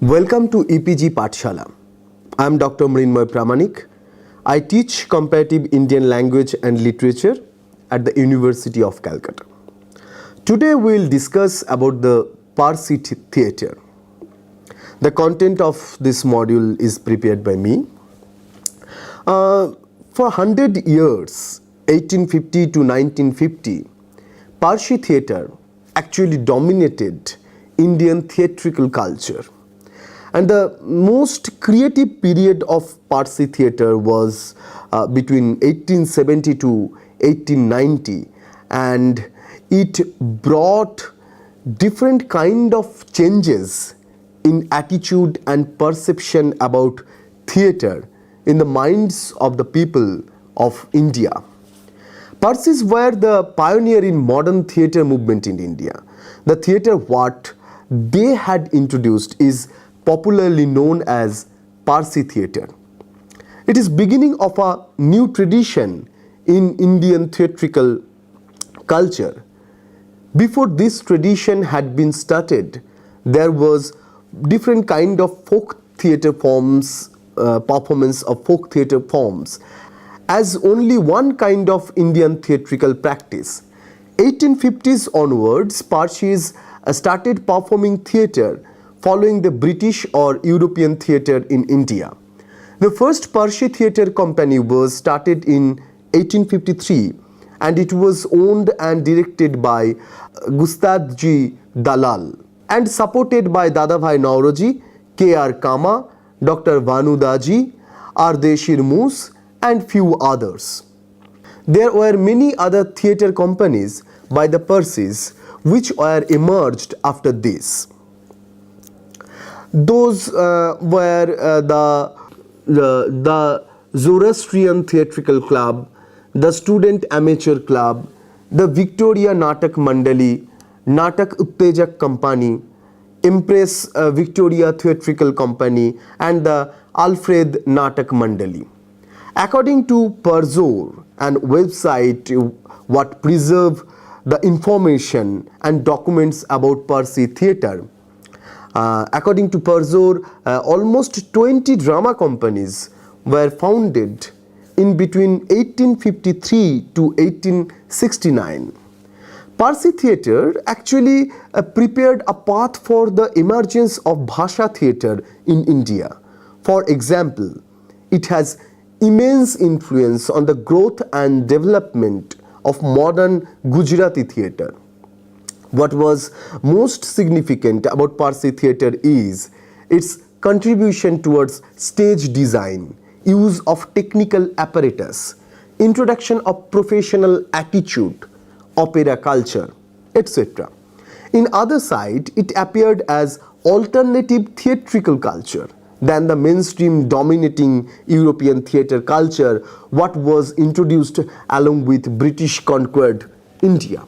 Welcome to EPG Pathshala. I am Dr. Mrinmoy Pramanik. I teach Comparative Indian Language and Literature at the University of Calcutta. Today we will discuss about the Parsi theatre. The content of this module is prepared by me. For 100 years, 1850 to 1950, Parsi theatre actually dominated Indian theatrical culture. And the most creative period of Parsi theatre was between 1870 to 1890, and it brought different kind of changes in attitude and perception about theatre in the minds of the people of India. Parsis were the pioneer in modern theatre movement in India. The theatre what they had introduced is popularly known as Parsi theatre. It is beginning of a new tradition in Indian theatrical culture. Before this tradition had been started, there was different kind of folk theatre forms, performance of folk theatre forms, as only one kind of Indian theatrical practice. 1850s onwards, Parsis started performing theatre following the British or European theatre in India. The first Parsi theatre company was started in 1853, and it was owned and directed by Gustadji Dalal and supported by Dadabhai Nauroji, K.R. Kama, Dr. Vanudaji, R.D. Shirmus and few others. There were many other theatre companies by the Parsis which were emerged after this. Those were the Zoroastrian Theatrical Club, the Student Amateur Club, the Victoria Natak Mandali, Natak Uttejak Company, Empress Victoria Theatrical Company and the Alfred Natak Mandali. According to Parzor, and website what preserve the information and documents about Parsi theatre, according to Parzor, almost 20 drama companies were founded in between 1853 to 1869. Parsi theatre actually prepared a path for the emergence of Bhasha theatre in India. For example, it has immense influence on the growth and development of modern Gujarati theatre. What was most significant about Parsi theatre is its contribution towards stage design, use of technical apparatus, introduction of professional attitude, opera culture, etc. In other side, it appeared as alternative theatrical culture than the mainstream dominating European theatre culture what was introduced along with British conquered India.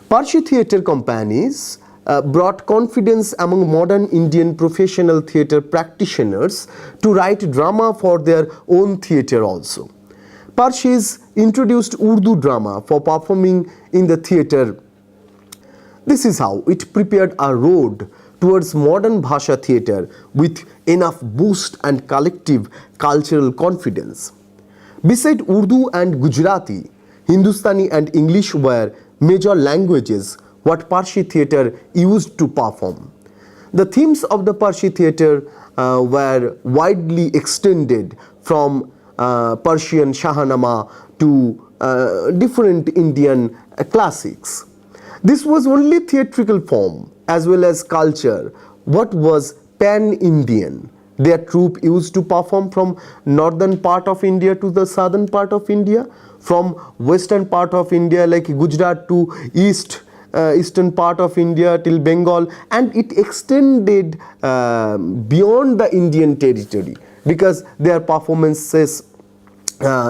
Parsi theatre companies brought confidence among modern Indian professional theatre practitioners to write drama for their own theatre also. Parsis introduced Urdu drama for performing in the theatre. This is how it prepared a road towards modern Bhasha theatre with enough boost and collective cultural confidence. Beside Urdu and Gujarati, Hindustani and English were major languages what Parsi theatre used to perform. The themes of the Parsi theatre were widely extended from Persian Shahnama to different Indian classics. This was only theatrical form as well as culture what was pan-Indian. Their troupe used to perform from northern part of India to the southern part of India, from western part of India like Gujarat to eastern part of India till Bengal, and it extended beyond the Indian territory because their performances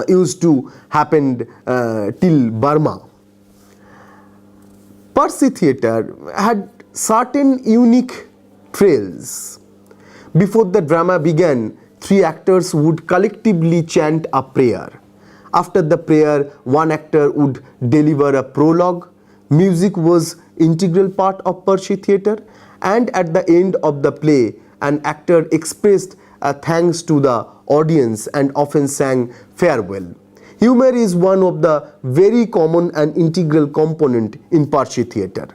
used to happen till Burma. Parsi theatre had certain unique trails. Before the drama began, 3 actors would collectively chant a prayer. After the prayer, one actor would deliver a prologue. Music was integral part of Parsi theatre, and at the end of the play, an actor expressed thanks to the audience and often sang farewell. Humor is one of the very common and integral component in Parsi theatre.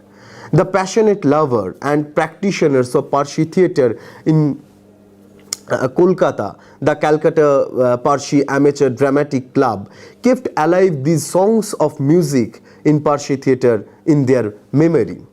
The passionate lover and practitioners of Parsi theatre in Kolkata, the Calcutta Parsi Amateur Dramatic Club, kept alive these songs of music in Parsi theatre in their memory.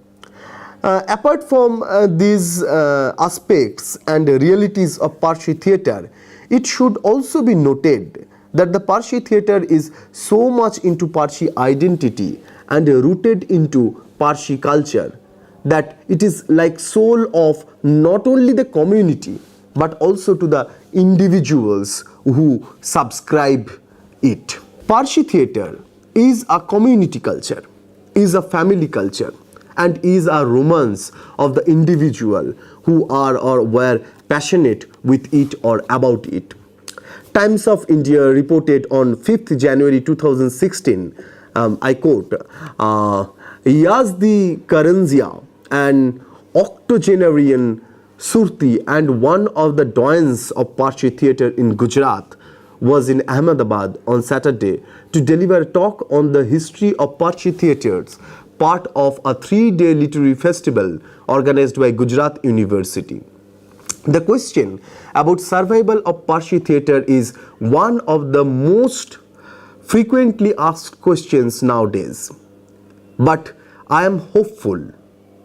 Apart from these aspects and realities of Parsi theatre, it should also be noted that the Parsi theatre is so much into Parsi identity and rooted into Parsi culture that it is like soul of not only the community but also to the individuals who subscribe it. Parsi theatre is a community culture, is a family culture, and is a romance of the individual who are or were passionate with it or about it. Times of India reported on 5th January 2016, I quote, Yazdi Karanzia, an octogenarian Surti and one of the doyens of Parsi theatre in Gujarat, was in Ahmedabad on Saturday to deliver a talk on the history of Parsi theatres, part of a 3-day literary festival organized by Gujarat University. The question about survival of Parsi theatre is one of the most frequently asked questions nowadays. But I am hopeful,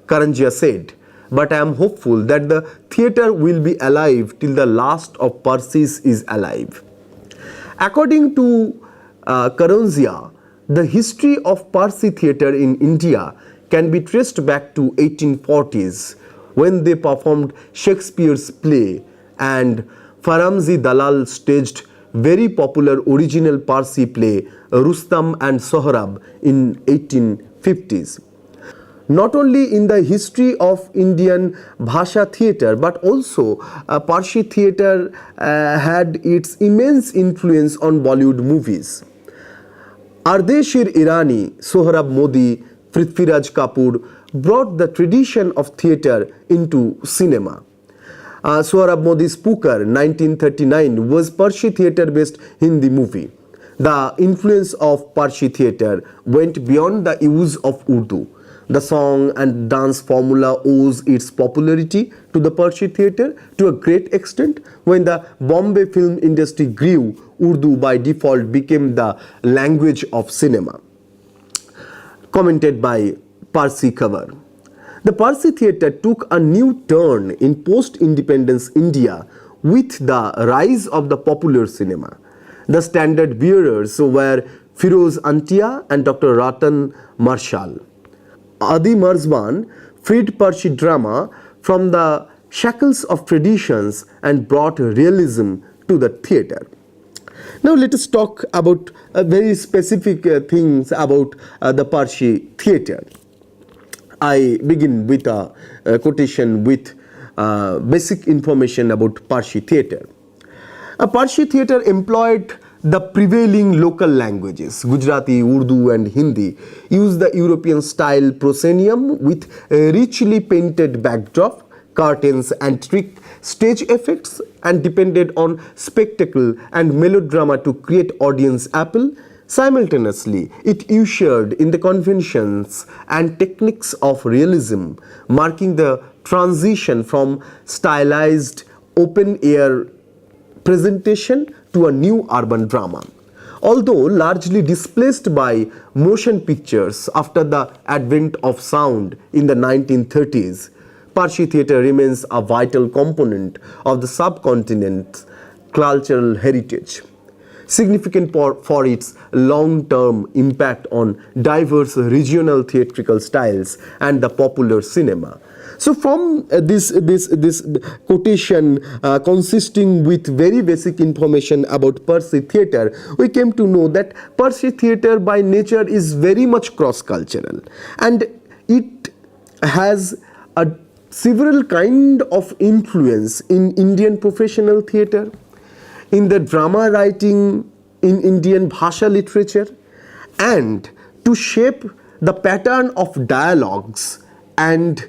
Karanjia said, but I am hopeful that the theatre will be alive till the last of Parsis is alive. According to Karanjia, the history of Parsi theatre in India can be traced back to 1840s when they performed Shakespeare's play, and Faramji Dalal staged very popular original Parsi play Rustam and Sohrab in 1850s. Not only in the history of Indian Bhasha theatre but also Parsi theatre had its immense influence on Bollywood movies. Ardeshir Irani, Sohrab Modi, Prithviraj Kapoor brought the tradition of theatre into cinema. Sohrab Modi's Pukar 1939 was Parsi theatre based Hindi movie. The influence of Parsi theatre went beyond the use of Urdu. The song and dance formula owes its popularity to the Parsi theatre to a great extent. When the Bombay film industry grew, Urdu by default became the language of cinema. Commented by Parsi cover. The Parsi theatre took a new turn in post-independence India with the rise of the popular cinema. The standard bearers were Firoz Antia and Dr. Ratan Marshall. Adi Marzban freed Parsi drama from the shackles of traditions and brought realism to the theatre. Now let us talk about very specific things about the Parsi theatre. I begin with a quotation with basic information about Parsi theatre. A Parsi theatre employed the prevailing local languages, Gujarati, Urdu and Hindi, used the European style proscenium with richly painted backdrop, curtains and trick stage effects, and depended on spectacle and melodrama to create audience appeal. Simultaneously, it ushered in the conventions and techniques of realism, marking the transition from stylized open-air presentation to a new urban drama. Although largely displaced by motion pictures after the advent of sound in the 1930s, Parsi theatre remains a vital component of the subcontinent's cultural heritage, significant for its long-term impact on diverse regional theatrical styles and the popular cinema. So from this quotation consisting with very basic information about Parsi theatre, we came to know that Parsi theatre by nature is very much cross-cultural, and it has a several kind of influence in Indian professional theatre, in the drama writing, in Indian Bhasha literature, and to shape the pattern of dialogues and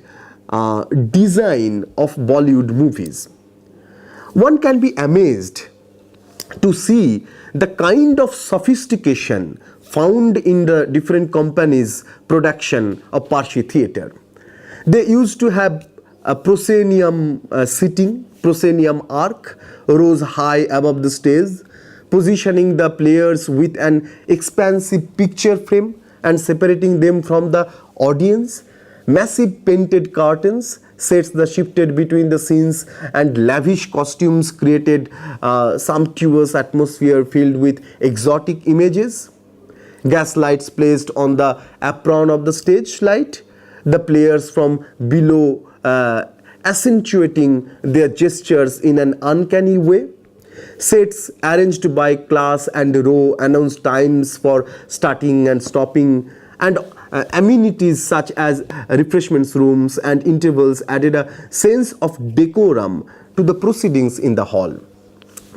design of Bollywood movies. One can be amazed to see the kind of sophistication found in the different companies' production of Parsi theatre. They used to have a proscenium proscenium arc rose high above the stage, positioning the players with an expansive picture frame and separating them from the audience. Massive painted curtains sets the shifted between the scenes, and lavish costumes created sumptuous atmosphere filled with exotic images. Gas lights placed on the apron of the stage light, the players from below accentuating their gestures in an uncanny way. Sets arranged by class and row announced times for starting and stopping, and amenities such as refreshments rooms and intervals added a sense of decorum to the proceedings in the hall.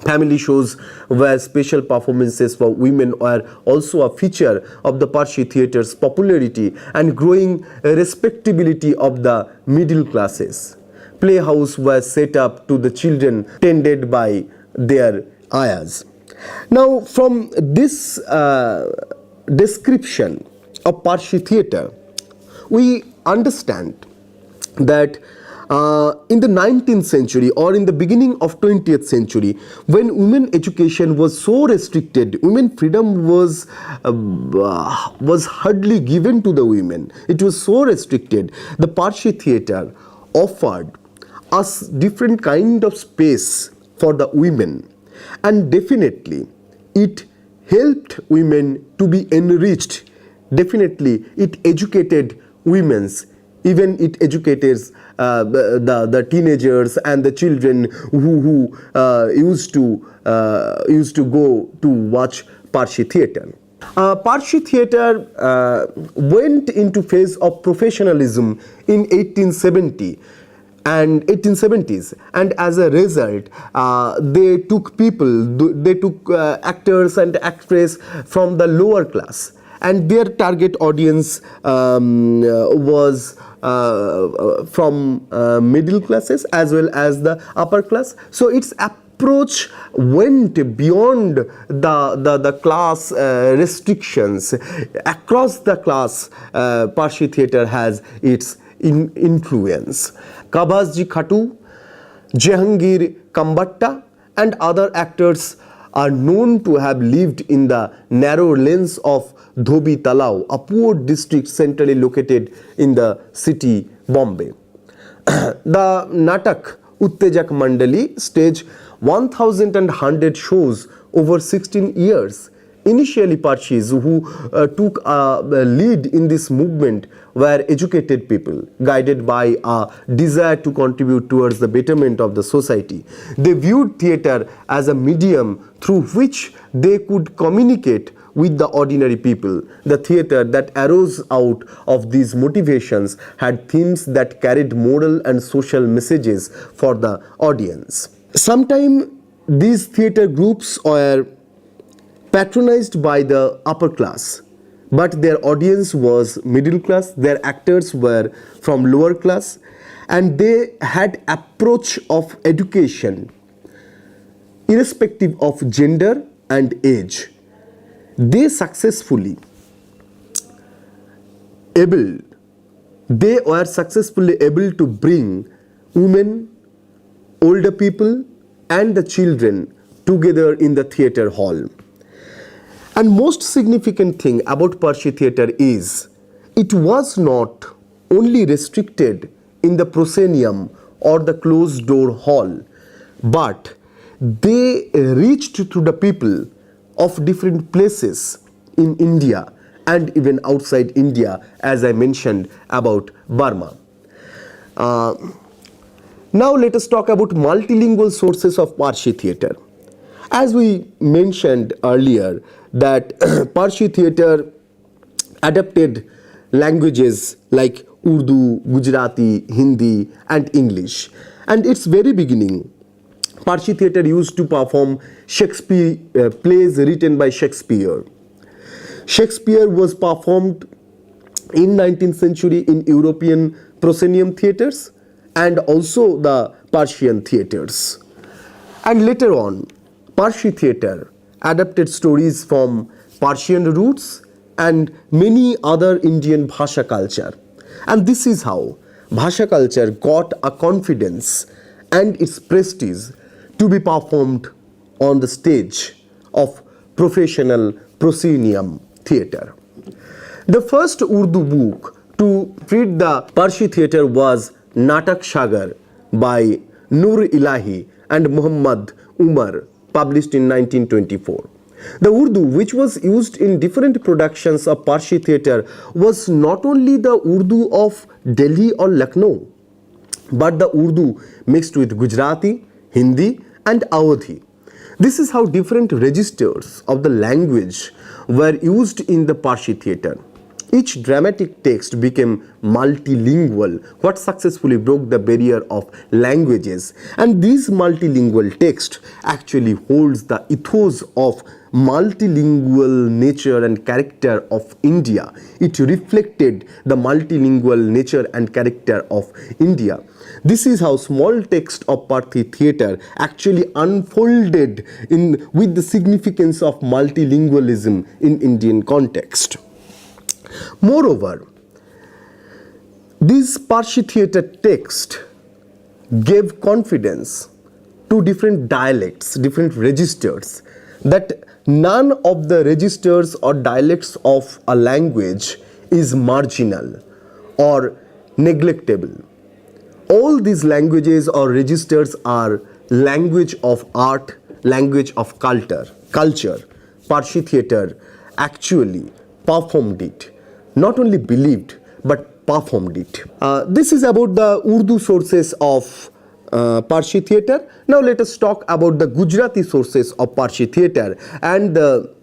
Family shows where special performances for women were also a feature of the Parsi theatre's popularity and growing respectability of the middle classes. Playhouse was set up to the children tended by their ayahs. Now, from this description of Parsi theatre, we understand that in the 19th century or in the beginning of 20th century, when women education was so restricted, women freedom was hardly given to the women. It was so restricted. The Parsi theatre offered us different kind of space for the women, and definitely it helped women to be enriched. Definitely it educated women's, even it educated the teenagers and the children who used to go to watch Parsi theatre. Parsi theatre went into phase of professionalism in 1870 and 1870s, and as a result they took actors and actresses from the lower class, and their target audience was from middle classes as well as the upper class. So its approach went beyond the class restrictions. Across the class, Parsi theatre has its influence. Kabasji Khatu, Jehangir Kambatta and other actors are known to have lived in the narrow lanes of Dhobi Talao, a poor district centrally located in the city Bombay. The Natak Uttejak Mandali staged 1,100 shows over 16 years. Initially, Parsis who took a lead in this movement were educated people, guided by a desire to contribute towards the betterment of the society. They viewed theatre as a medium through which they could communicate with the ordinary people. The theatre that arose out of these motivations had themes that carried moral and social messages for the audience. Sometimes these theatre groups were patronized by the upper class, but their audience was middle class, their actors were from lower class, and they had approach of education irrespective of gender and age. They were successfully able to bring women, older people and the children together in the theatre hall. And most significant thing about Parsi theatre is it was not only restricted in the proscenium or the closed door hall, but they reached to the people of different places in India and even outside India, as I mentioned about Burma. Now let us talk about multilingual sources of Parsi theatre. As we mentioned earlier, that Parsi theatre adapted languages like Urdu, Gujarati, Hindi and English. And its very beginning, Parsi theatre used to perform Shakespeare plays written by Shakespeare. Shakespeare was performed in 19th century in European proscenium theatres and also the Persian theatres. And later on, Parsi theatre adapted stories from Persian roots and many other Indian Bhasha culture. And this is how Bhasha culture got a confidence and its prestige to be performed on the stage of professional proscenium theatre. The first Urdu book to treat the Parsi theatre was Natak Sagar by Nur Ilahi and Muhammad Umar, published in 1924. The Urdu, which was used in different productions of Parsi theatre, was not only the Urdu of Delhi or Lucknow, but the Urdu mixed with Gujarati, Hindi and Awadhi. This is how different registers of the language were used in the Parsi theatre. Each dramatic text became multilingual, what successfully broke the barrier of languages. And this multilingual text actually holds the ethos of multilingual nature and character of India. It reflected the multilingual nature and character of India. This is how small text of Parsi theatre actually unfolded with the significance of multilingualism in Indian context. Moreover, this Parsi theatre text gave confidence to different dialects, different registers, that none of the registers or dialects of a language is marginal or neglectable. All these languages or registers are language of art, language of culture. Parsi theatre actually performed it. Not only believed, but performed it. This is about the Urdu sources of Parsi theatre. Now let us talk about the Gujarati sources of Parsi theatre and the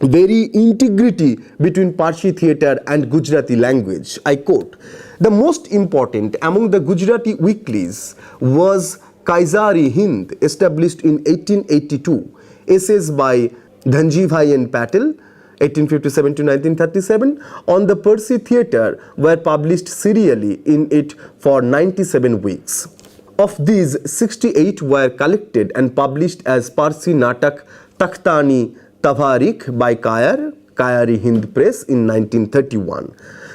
very integrity between Parsi theatre and Gujarati language. I quote, "The most important among the Gujarati weeklies was Kaisar-e-Hind, established in 1882. Essays by Dhanjibhai and Patel, 1857 to 1937, on the Parsi theatre were published serially in it for 97 weeks. Of these, 68 were collected and published as Parsi Natak Takhtani Tavarik by Kayar-e-Hind Press in 1931.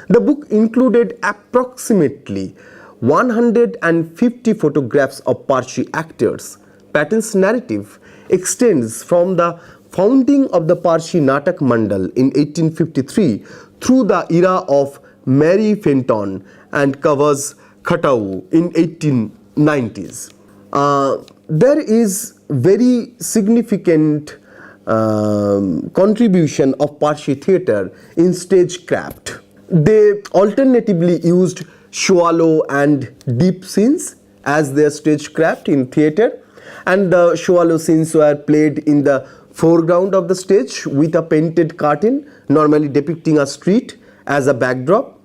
The book included approximately 150 photographs of Parsi actors. Patel's narrative extends from the founding of the Parsi Natak Mandal in 1853 through the era of Mary Fenton and covers Khatau in 1890s. There is very significant contribution of Parsi theatre in stagecraft. They alternatively used shallow and deep scenes as their stagecraft in theatre, and the shallow scenes were played in the foreground of the stage with a painted curtain, normally depicting a street as a backdrop.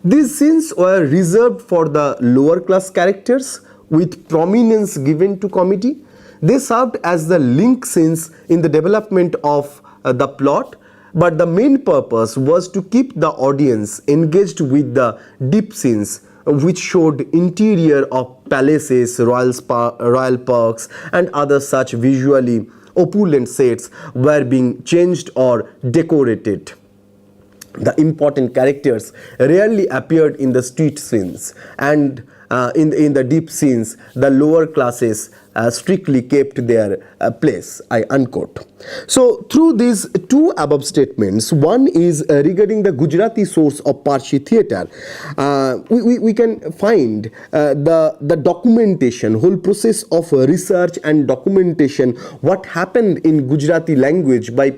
These scenes were reserved for the lower class characters with prominence given to comedy. They served as the link scenes in the development of the plot, but the main purpose was to keep the audience engaged with the deep scenes, which showed interior of palaces, royal parks and other such visually opulent sets were being changed or decorated. The important characters rarely appeared in the street scenes, and in the deep scenes the lower classes strictly kept their place, I unquote. So through these two above statements, one is regarding the Gujarati source of Parsi theatre, we can find the documentation, whole process of research and documentation, what happened in Gujarati language by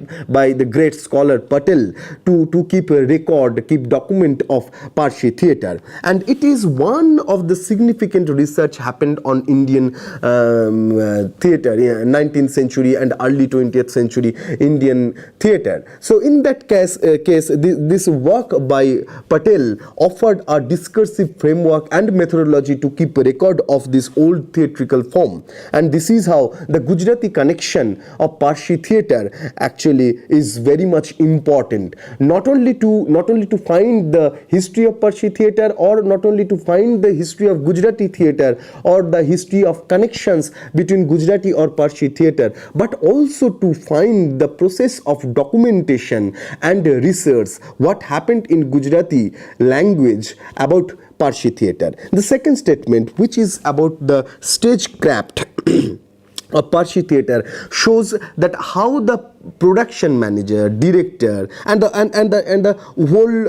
the great scholar Patel to keep a record, keep document of Parsi theatre. And it is one of the significant research happened on Indian theatre, 19th century and early 20th century Indian theatre. So in that case, this work by Patel offered a discursive framework and methodology to keep a record of this old theatrical form, and this is how the Gujarati connection of Parsi theatre actually is very much important, not only to find the history of Parsi theatre, or not only to find the history of Gujarati theatre or the history of connections between Gujarati or Parsi theatre, but also to find the process of documentation and research, what happened in Gujarati language about Parsi theatre. The second statement, which is about the stagecraft of Parsi theatre, shows that how the production manager, director, and the whole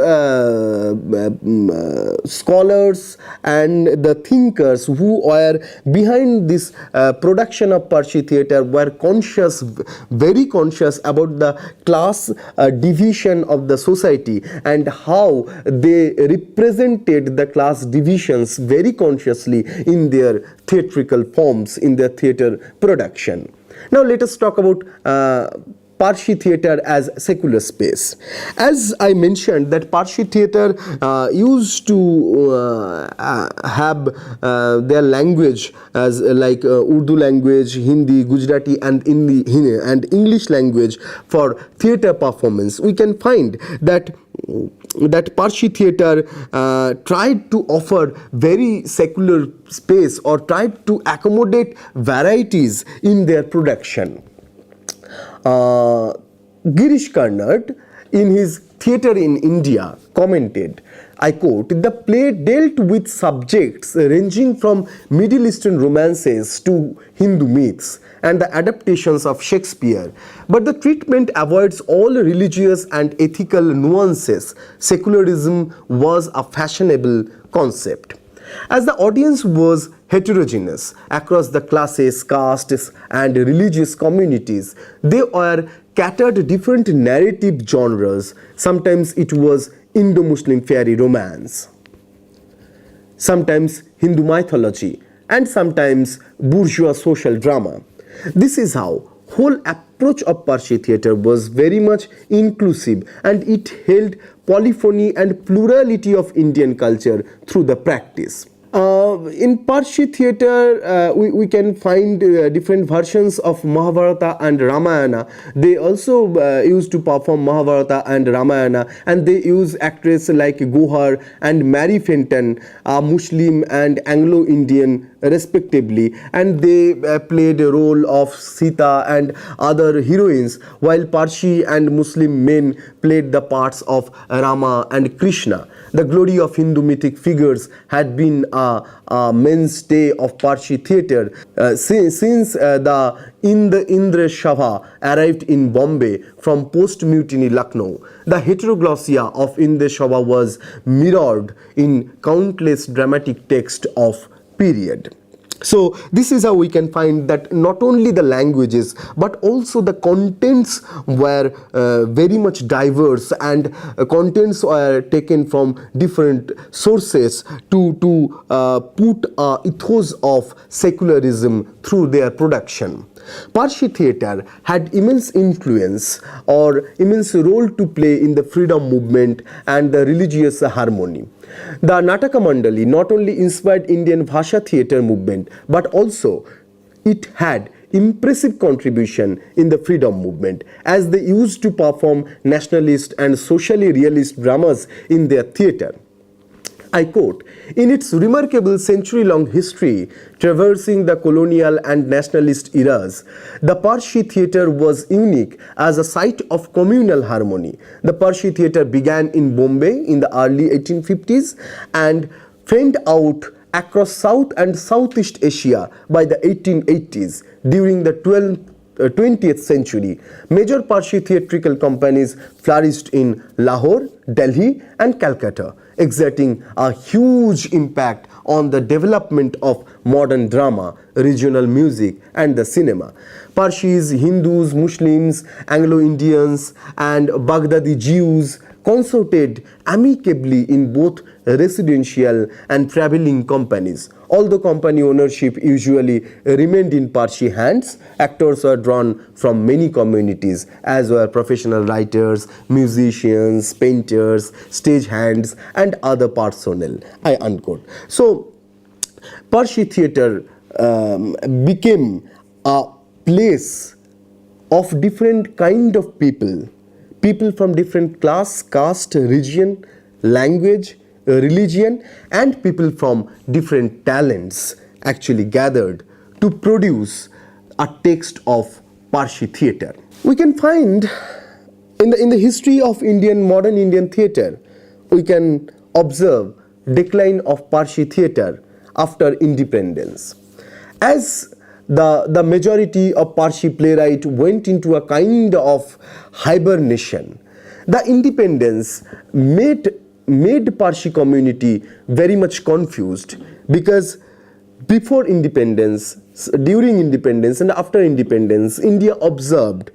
scholars and the thinkers who were behind this production of Parsi theatre were conscious, very conscious about the class division of the society, and how they represented the class divisions very consciously in their theatrical forms, in their theatre production. Now let us talk about Parsi theatre as secular space. As I mentioned, that Parsi theatre used to have their language as like Urdu language, Hindi, Gujarati, and English language for theatre performance. We can find that Parsi theatre tried to offer very secular space, or tried to accommodate varieties in their production. Girish Karnad, in his Theatre in India, commented, I quote, "The play dealt with subjects ranging from Middle Eastern romances to Hindu myths and the adaptations of Shakespeare, but the treatment avoids all religious and ethical nuances. Secularism was a fashionable concept." As the audience was heterogeneous across the classes, castes, and religious communities, they were catered different narrative genres. Sometimes it was Indo-Muslim fairy romance, sometimes Hindu mythology, and sometimes bourgeois social drama. This is how whole approach of Parsi theatre was very much inclusive, and it held polyphony and plurality of Indian culture through the practice. In Parsi theatre, we can find different versions of Mahabharata and Ramayana. They also used to perform Mahabharata and Ramayana, and they use actresses like Gohar and Mary Fenton, a Muslim and Anglo-Indian respectively, and they played a role of Sita and other heroines, while Parsi and Muslim men played the parts of Rama and Krishna. The glory of Hindu mythic figures had been a mainstay of Parsi theatre since the Indra Shabha arrived in Bombay from post-mutiny Lucknow. The heteroglossia of Indra Shabha was mirrored in countless dramatic texts of period. So this is how we can find that not only the languages but also the contents were very much diverse, and contents were taken from different sources to put a ethos of secularism through their production. Parsi theatre had immense influence or immense role to play in the freedom movement and the religious harmony. The Nataka Mandali not only inspired Indian Bhasha theatre movement, but also it had impressive contribution in the freedom movement, as they used to perform nationalist and socially realist dramas in their theatre. I quote, "In its remarkable century-long history, traversing the colonial and nationalist eras, the Parsi theatre was unique as a site of communal harmony. The Parsi theatre began in Bombay in the early 1850s and fanned out across South and Southeast Asia by the 1880s. During the 20th century, major Parsi theatrical companies flourished in Lahore, Delhi, and Calcutta, exerting a huge impact on the development of modern drama, regional music, and the cinema. Parsis, Hindus, Muslims, Anglo-Indians, and Baghdadi Jews consorted amicably in both residential and traveling companies, Although company ownership usually remained in Parsi hands, actors were drawn from many communities, as were professional writers, musicians, painters, stagehands, and other personnel. I unquote. So, Parsi theatre became a place of different kind of people from different class, caste, region, language, religion, and people from different talents actually gathered to produce a text of Parsi theatre. We can find in the history of modern Indian theatre, we can observe decline of Parsi theatre after independence. As the majority of Parsi playwright went into a kind of hibernation, the independence made Parsi community very much confused, because before independence, during independence, and after independence, India observed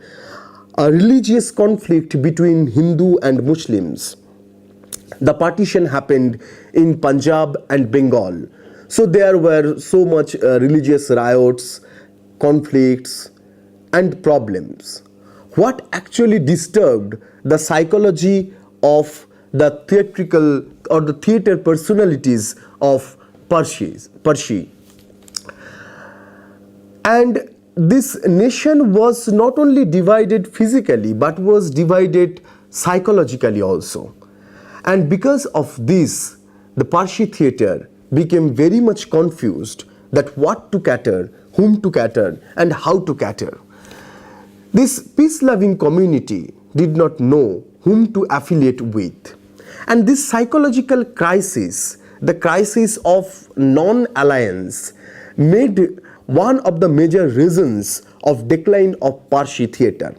a religious conflict between Hindu and Muslims. The partition happened in Punjab and Bengal. So there were so much religious riots, conflicts, and problems. What actually disturbed the psychology of the theatrical or the theatre personalities of Parsi. And this nation was not only divided physically but was divided psychologically also. And because of this, the Parsi theatre became very much confused that what to cater, whom to cater, and how to cater. This peace-loving community did not know whom to affiliate with. And this psychological crisis, the crisis of non-alliance, made one of the major reasons of decline of Parsi theatre.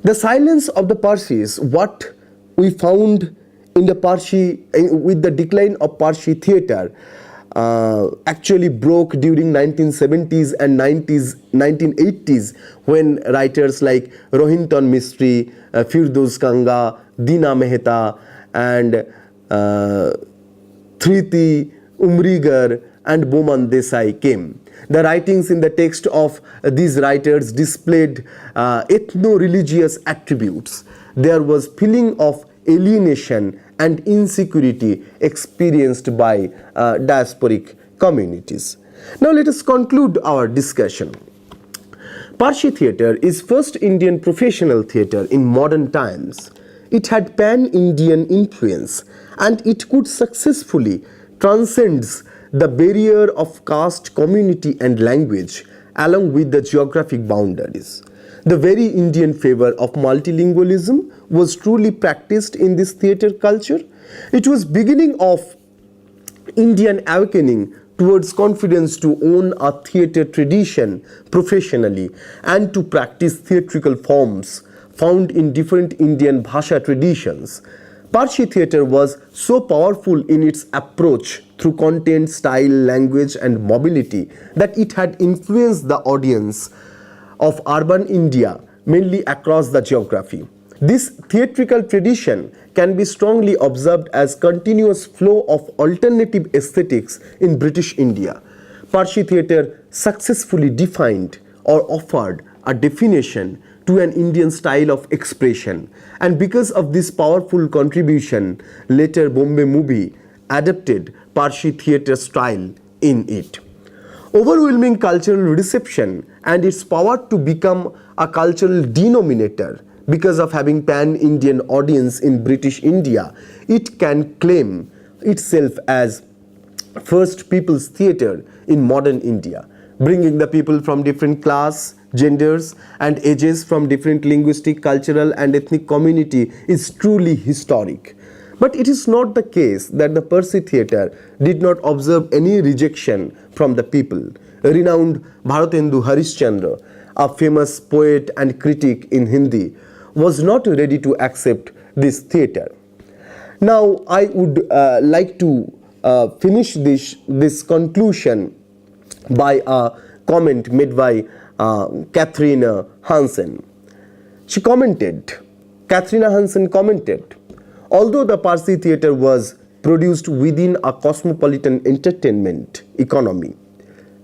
The silence of the Parsis, what we found in the Parsi, with the decline of Parsi theatre, actually broke during 1970s and 1980s, when writers like Rohinton Mistry, Firdoz Kanga, Dina Mehta, and Thriti Umrigar and Boman Desai came. The writings in the text of these writers displayed ethno-religious attributes. There was feeling of alienation and insecurity experienced by diasporic communities. Now let us conclude our discussion. Parsi theatre is first Indian professional theatre in modern times. It had pan-Indian influence, and it could successfully transcend the barrier of caste, community, and language, along with the geographic boundaries. The very Indian flavor of multilingualism was truly practiced in this theatre culture. It was beginning of Indian awakening towards confidence to own a theatre tradition professionally and to practice theatrical forms found in different Indian Bhasha traditions. Parsi theatre was so powerful in its approach through content, style, language, and mobility that it had influenced the audience of urban India, mainly across the geography. This theatrical tradition can be strongly observed as continuous flow of alternative aesthetics in British India. Parsi theatre successfully defined or offered a definition to an Indian style of expression, and because of this powerful contribution, later Bombay movie adapted Parsi theatre style in it. Overwhelming cultural reception and its power to become a cultural denominator because of having pan-Indian audience in British India, it can claim itself as first people's theatre in modern India, bringing the people from different class, genders, and ages from different linguistic, cultural, and ethnic community is truly historic. But it is not the case that the Parsi theatre did not observe any rejection from the people. Renowned Bharatendu Harishchandra, a famous poet and critic in Hindi, was not ready to accept this theatre. Now I would like to finish this conclusion by a comment made by Katharina Hansen. Katharina Hansen commented, although the Parsi theatre was produced within a cosmopolitan entertainment economy.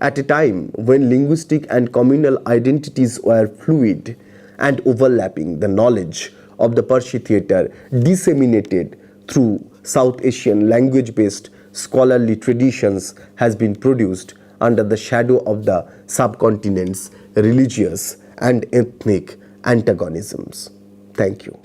At a time when linguistic and communal identities were fluid and overlapping, the knowledge of the Parsi theatre disseminated through South Asian language-based scholarly traditions has been produced under the shadow of the subcontinent's religious and ethnic antagonisms. Thank you.